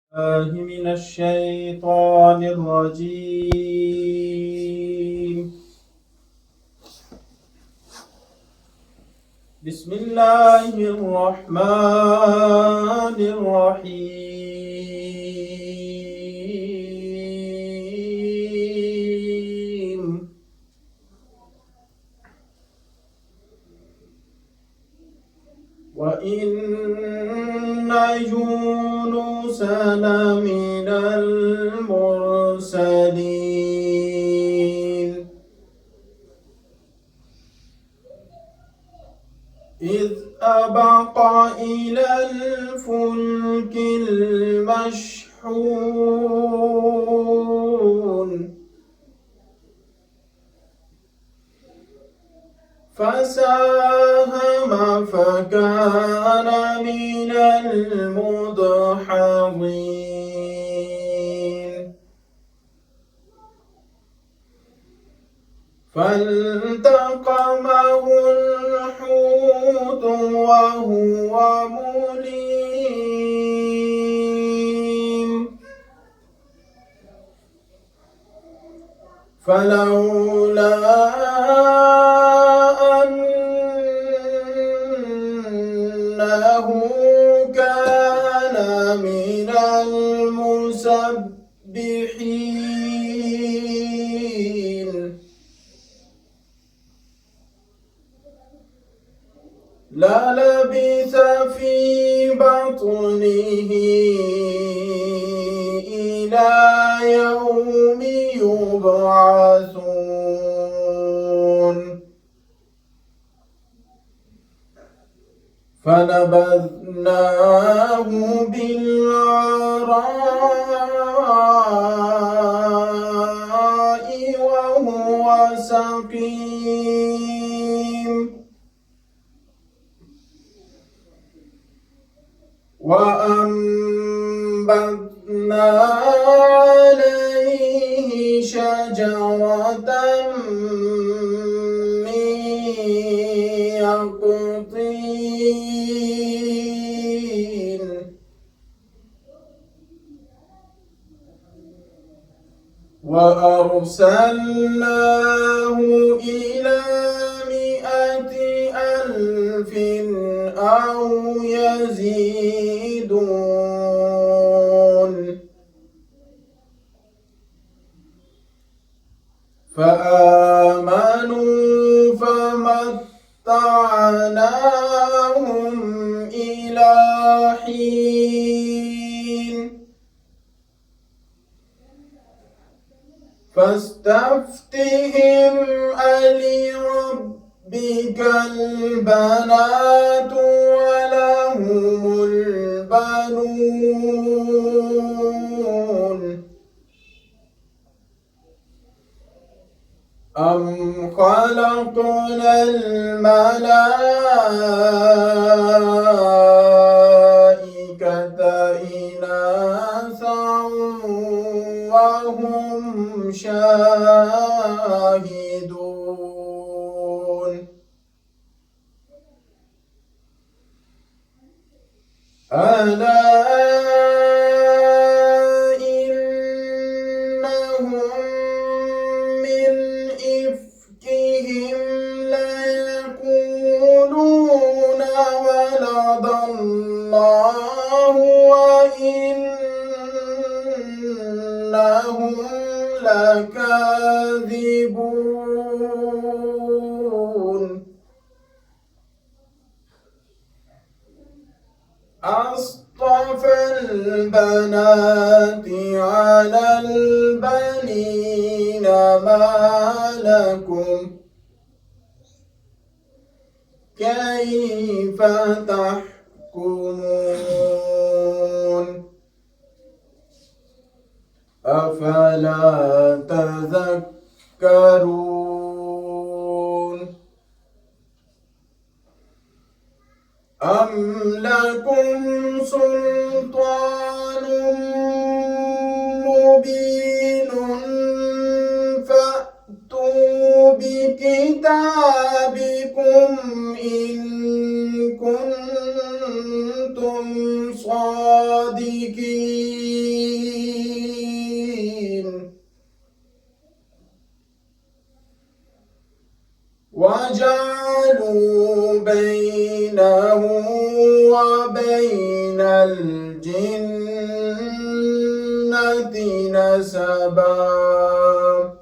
الله من الشيطان الرجيم. بسم الله الرحمن الرحيم. وإن يونس لمن المرسلين إذ أبق إلى الفلك المشحون فساهم فكان من المدحضين فالتقمه الحوت وهو مليم فلولا أنه كان من المسبحين للبث في بطنه إلى يوم يبعثون فنبذناه بالعراء وهو سقيم وأنبتنا عليه شجرة من يقطين وأرسلناه إلى 100,000 أو يزيدون فآمنوا فمتعناهم إلى حين فاستفتهم ألربك البنات ولهم البنون أم خلقنا الملائكة إناثا وهم شاهدون ألا إنهم من إفكهم ليقولون ولد الله وإنهم لكاذبون أصطفى البنات على البنين ما لكم كيف تحكمون أفلا تذكرون أم لكم سلطان مبين فأتوا بكتابكم إن كنتم صادقين نسبا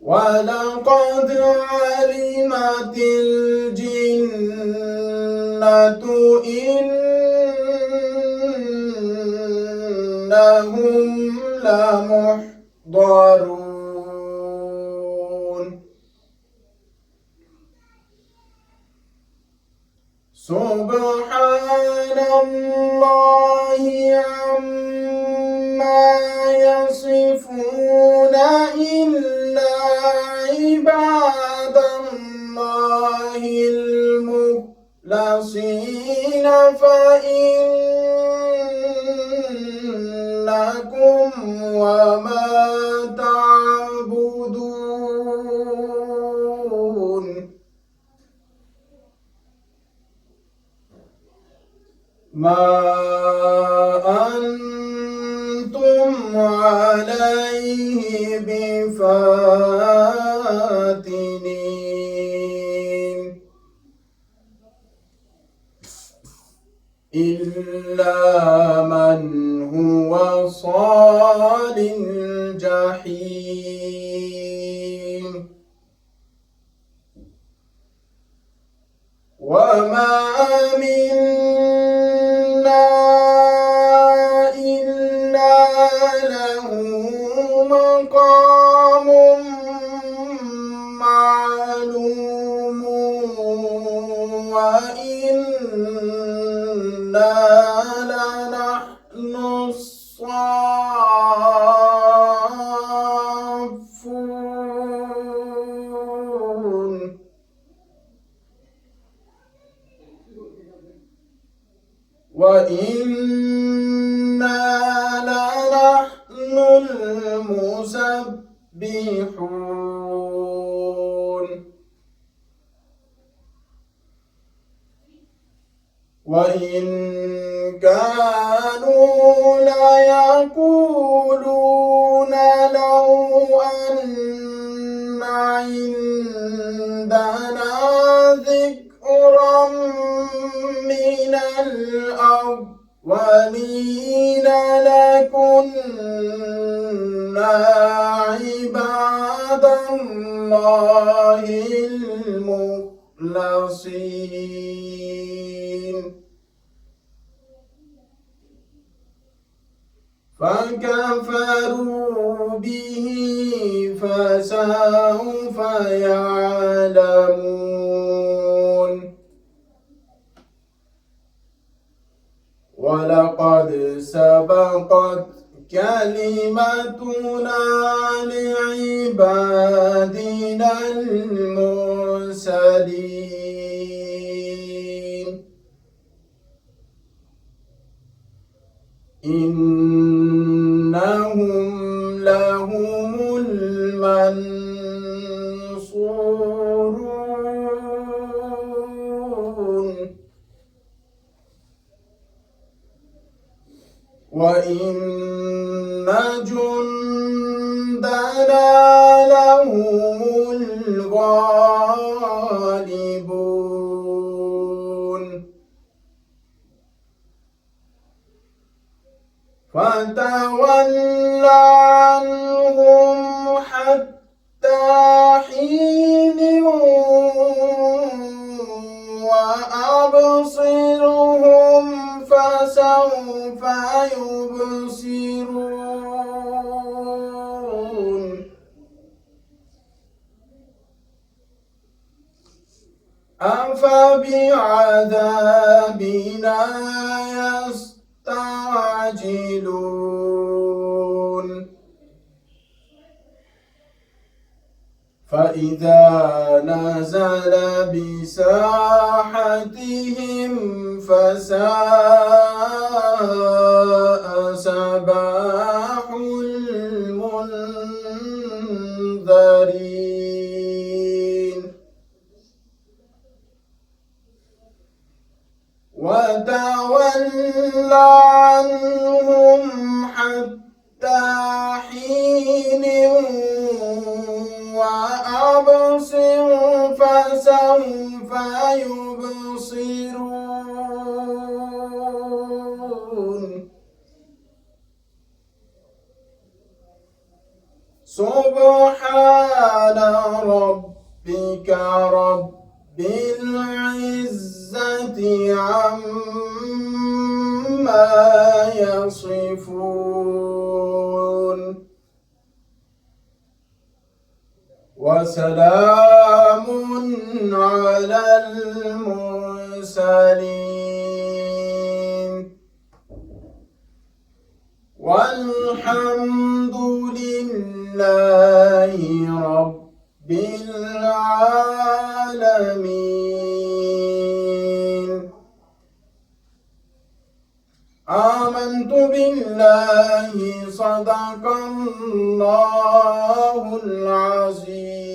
ولقد علمت الجنة إنهم لمحضرون سبحان الله عما يصفون إلا عباد الله المخلصين فإنكم وما تعبدون ما أنتم عليه بفاتنين إلا من هو صال الجحيم وما منا إلا له مقام معلوم وإنا لنحن الصافون وإنا لنحن المسبحون وإن كانوا ليقولون لو أن عندنا ذكرا من الأولين لكنا عباد الله المخلصين فكفروا به فسوف يعلمون ولقد سبقت كلمتنا لعبادنا المرسلين إنهم لهم المنصورون وإن جندنا لهم الغالبون فتول عنهم حتى حين وأبصرهم فسوف يبصرون أفبعذابنا يستعجلون فإذا نزل بساحتهم فساء صباح المنذرين وتول عنهم حتى حين وأبصر فسوف يبصرون سبحان ربك رب العزة عما يصفون وسلام على المرسلين والحمد لله رب العالمين. آمنت بالله صدق الله العظيم.